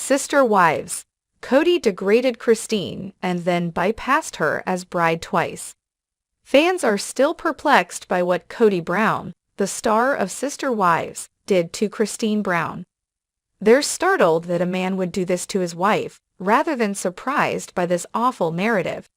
Sister wives. Kody degraded Christine and then bypassed her as bride twice. Fans are still perplexed by what Kody Brown, the star of Sister Wives, did to Christine Brown. They're startled that a man would do this to his wife, rather than surprised by this awful narrative.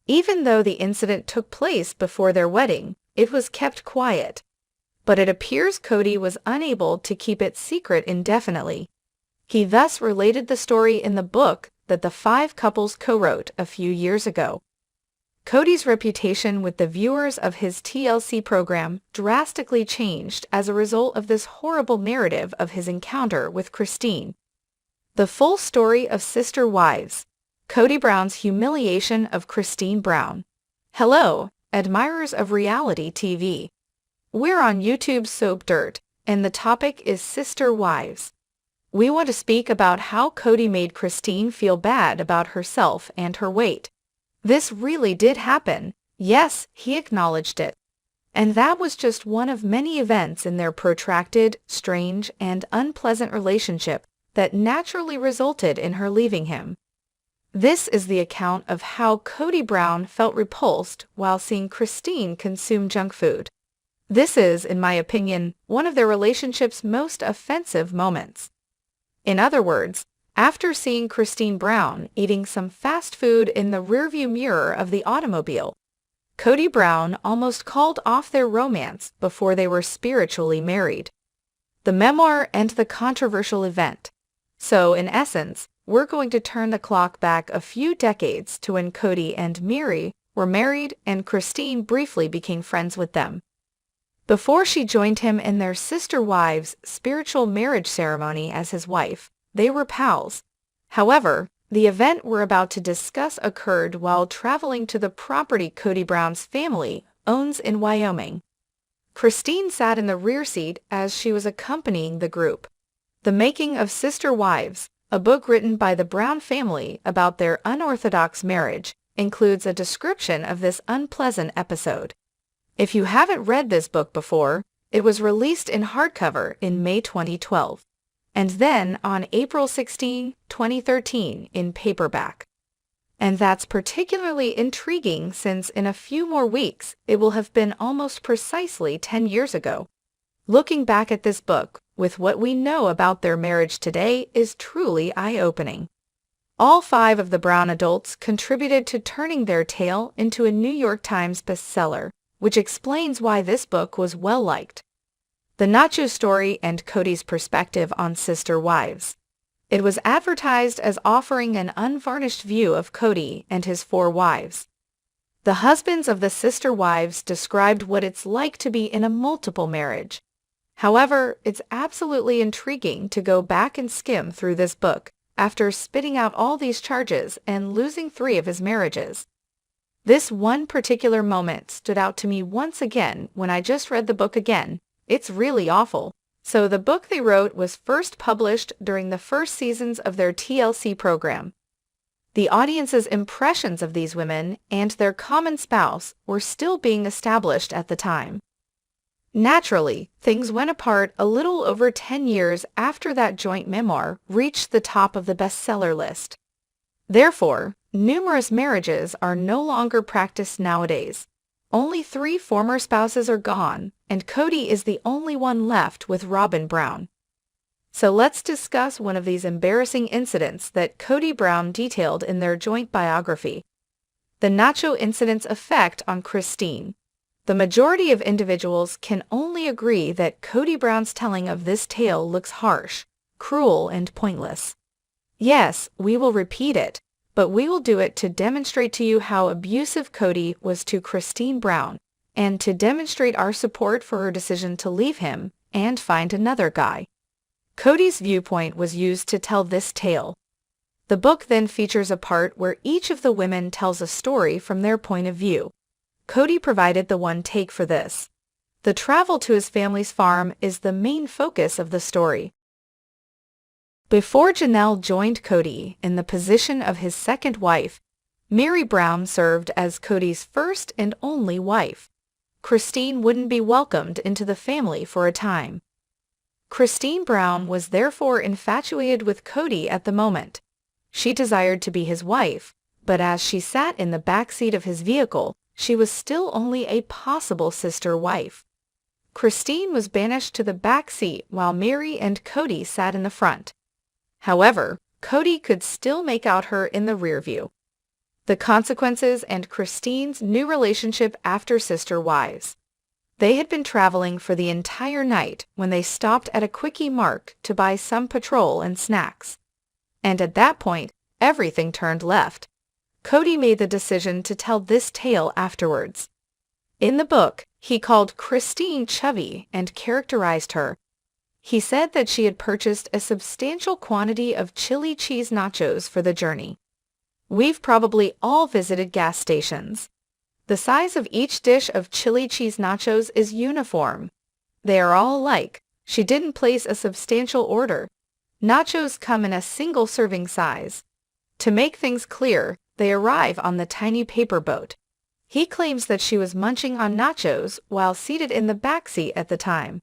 Even though the incident took place before their wedding, it was kept quiet. But it appears Kody was unable to keep it secret indefinitely. He thus related the story in the book that the five couples co-wrote a few years ago. Kody's reputation with the viewers of his TLC program drastically changed as a result of this horrible narrative of his encounter with Christine. The full story of Sister Wives. Kody Brown's humiliation of Christine Brown. Hello, admirers of reality TV. We're on YouTube's Soap Dirt, and the topic is Sister Wives. We want to speak about how Kody made Christine feel bad about herself and her weight. This really did happen. Yes, he acknowledged it. And that was just one of many events in their protracted, strange, and unpleasant relationship that naturally resulted in her leaving him. This is the account of how Kody Brown felt repulsed while seeing Christine consume junk food. This is, in my opinion, one of their relationship's most offensive moments. In other words, after seeing Christine Brown eating some fast food in the rearview mirror of the automobile, Kody Brown almost called off their romance before they were spiritually married. The memoir and the controversial event. So, in essence, we're going to turn the clock back a few decades to when Kody and Miri were married and Christine briefly became friends with them. Before she joined him in their Sister Wives' spiritual marriage ceremony as his wife, they were pals. However, the event we're about to discuss occurred while traveling to the property Kody Brown's family owns in Wyoming. Christine sat in the rear seat as she was accompanying the group. The Making of Sister Wives, a book written by the Brown family about their unorthodox marriage, includes a description of this unpleasant episode. If you haven't read this book before, it was released in hardcover in May 2012, and then on April 16, 2013 in paperback. And that's particularly intriguing since in a few more weeks it will have been almost precisely 10 years ago. Looking back at this book, with what we know about their marriage today, is truly eye-opening. All five of the Brown adults contributed to turning their tale into a New York Times bestseller, which explains why this book was well-liked. The Nacho story and Kody's perspective on Sister Wives. It was advertised as offering an unvarnished view of Kody and his four wives. The husbands of the Sister Wives described what it's like to be in a multiple marriage. However, it's absolutely intriguing to go back and skim through this book after spitting out all these charges and losing 3 of his marriages. This one particular moment stood out to me once again when I just read the book again. It's really awful. So the book they wrote was first published during the first seasons of their TLC program. The audience's impressions of these women and their common spouse were still being established at the time. Naturally, things went apart a little over 10 years after that joint memoir reached the top of the bestseller list. Therefore, numerous marriages are no longer practiced nowadays. Only 3 former spouses are gone, and Kody is the only one left with Robin Brown. So let's discuss one of these embarrassing incidents that Kody Brown detailed in their joint biography. The Nacho incident's effect on Christine. The majority of individuals can only agree that Kody Brown's telling of this tale looks harsh, cruel, and pointless. Yes, we will repeat it, but we will do it to demonstrate to you how abusive Kody was to Christine Brown, and to demonstrate our support for her decision to leave him and find another guy. Kody's viewpoint was used to tell this tale. The book then features a part where each of the women tells a story from their point of view. Kody provided the one take for this. The travel to his family's farm is the main focus of the story. Before Janelle joined Kody in the position of his second wife, Miri Brown served as Kody's first and only wife. Christine wouldn't be welcomed into the family for a time. Christine Brown was therefore infatuated with Kody at the moment. She desired to be his wife, but as she sat in the back seat of his vehicle, she was still only a possible sister wife. Christine was banished to the back seat while Mary and Kody sat in the front. However, Kody could still make out her in the rear view. The consequences and Christine's new relationship after sister wives. They had been traveling for the entire night when they stopped at a quickie mark to buy some petrol and snacks. And at that point, everything turned left. Kody made the decision to tell this tale afterwards. In the book, he called Christine chubby and characterized her. He said that she had purchased a substantial quantity of chili cheese nachos for the journey. We've probably all visited gas stations. The size of each dish of chili cheese nachos is uniform. They are all alike. She didn't place a substantial order. Nachos come in a single serving size. To make things clear, they arrive on the tiny paper boat. He claims that she was munching on nachos while seated in the back seat at the time.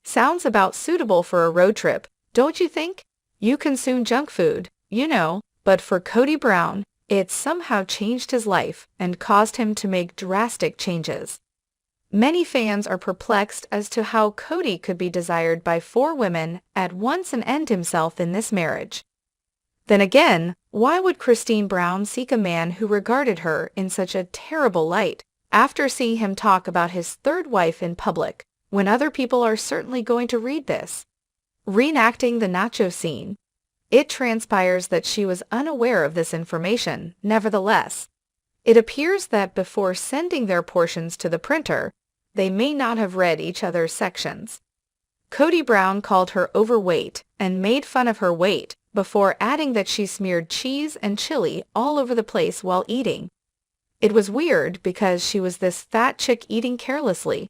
Sounds about suitable for a road trip, don't you think? You consume junk food, you know, but for Kody Brown, it somehow changed his life and caused him to make drastic changes. Many fans are perplexed as to how Kody could be desired by 4 women at once and end himself in this marriage. Then again, why would Christine Brown seek a man who regarded her in such a terrible light after seeing him talk about his 3rd wife in public, when other people are certainly going to read this? Reenacting the nacho scene. It transpires that she was unaware of this information, nevertheless. It appears that before sending their portions to the printer, they may not have read each other's sections. Kody Brown called her overweight and made fun of her weight before adding that she smeared cheese and chili all over the place while eating. It was weird because she was this fat chick eating carelessly.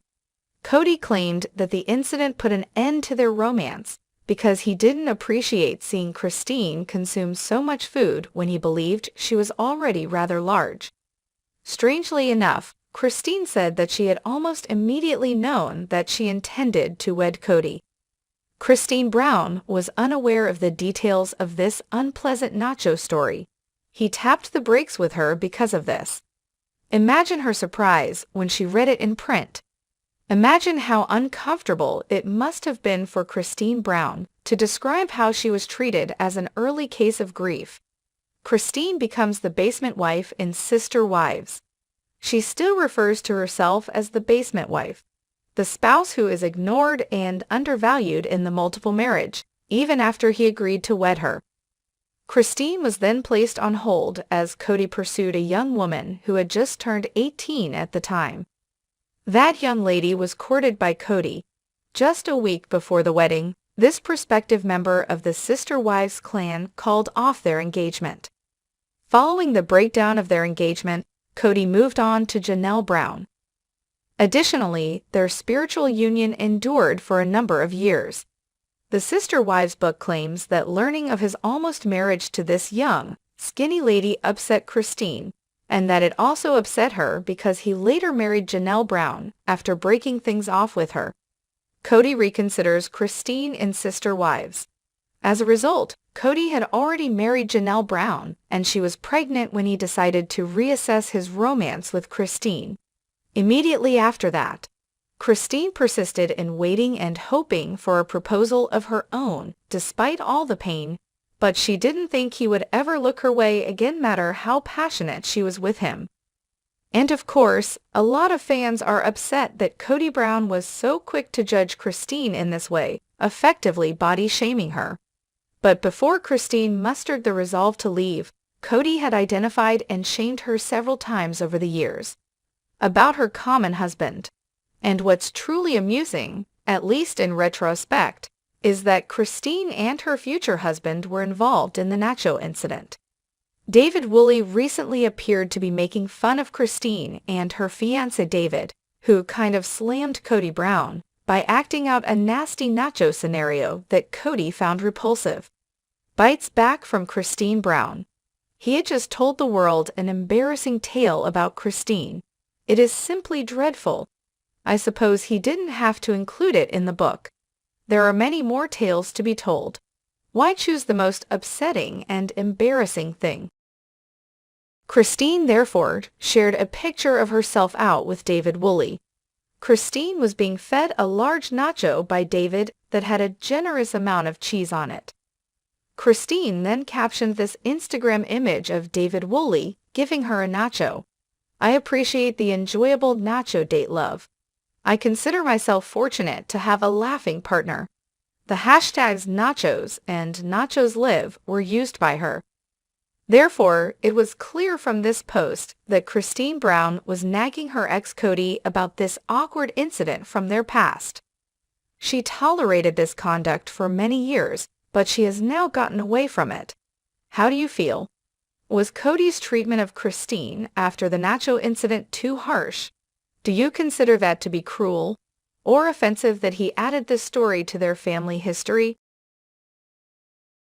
Kody claimed that the incident put an end to their romance because he didn't appreciate seeing Christine consume so much food when he believed she was already rather large. Strangely enough, Christine said that she had almost immediately known that she intended to wed Kody. Christine Brown was unaware of the details of this unpleasant nacho story. He tapped the brakes with her because of this. Imagine her surprise when she read it in print. Imagine how uncomfortable it must have been for Christine Brown to describe how she was treated as an early case of grief. Christine becomes the basement wife in Sister Wives. She still refers to herself as the basement wife, the spouse who is ignored and undervalued in the multiple marriage, even after he agreed to wed her. Christine was then placed on hold as Kody pursued a young woman who had just turned 18 at the time. That young lady was courted by Kody. Just a week before the wedding, this prospective member of the Sister Wives clan called off their engagement. Following the breakdown of their engagement, Kody moved on to Janelle Brown. Additionally, their spiritual union endured for a number of years. The Sister Wives book claims that learning of his almost marriage to this young, skinny lady upset Christine, and that it also upset her because he later married Janelle Brown after breaking things off with her. Kody reconsiders Christine in Sister Wives. As a result, Kody had already married Janelle Brown, and she was pregnant when he decided to reassess his romance with Christine. Immediately after that, Christine persisted in waiting and hoping for a proposal of her own, despite all the pain, but she didn't think he would ever look her way again, no matter how passionate she was with him. And of course, a lot of fans are upset that Kody Brown was so quick to judge Christine in this way, effectively body-shaming her. But before Christine mustered the resolve to leave, Kody had identified and shamed her several times over the years about her common husband. And what's truly amusing, at least in retrospect, is that Christine and her future husband were involved in the nacho incident. David Woolley recently appeared to be making fun of Christine and her fiancé David, who kind of slammed Kody Brown by acting out a nasty nacho scenario that Kody found repulsive. Bites back from Christine Brown. He had just told the world an embarrassing tale about Christine. It is simply dreadful. I suppose he didn't have to include it in the book. There are many more tales to be told. Why choose the most upsetting and embarrassing thing? Christine, therefore, shared a picture of herself out with David Woolley. Christine was being fed a large nacho by David that had a generous amount of cheese on it. Christine then captioned this Instagram image of David Woolley giving her a nacho. I appreciate the enjoyable nacho date, love. I consider myself fortunate to have a laughing partner. The hashtags nachos and nachos live were used by her. Therefore, it was clear from this post that Christine Brown was nagging her ex Kody about this awkward incident from their past. She tolerated this conduct for many years, but she has now gotten away from it. How do you feel? Was Kody's treatment of Christine after the nacho incident too harsh? Do you consider that to be cruel or offensive that he added this story to their family history?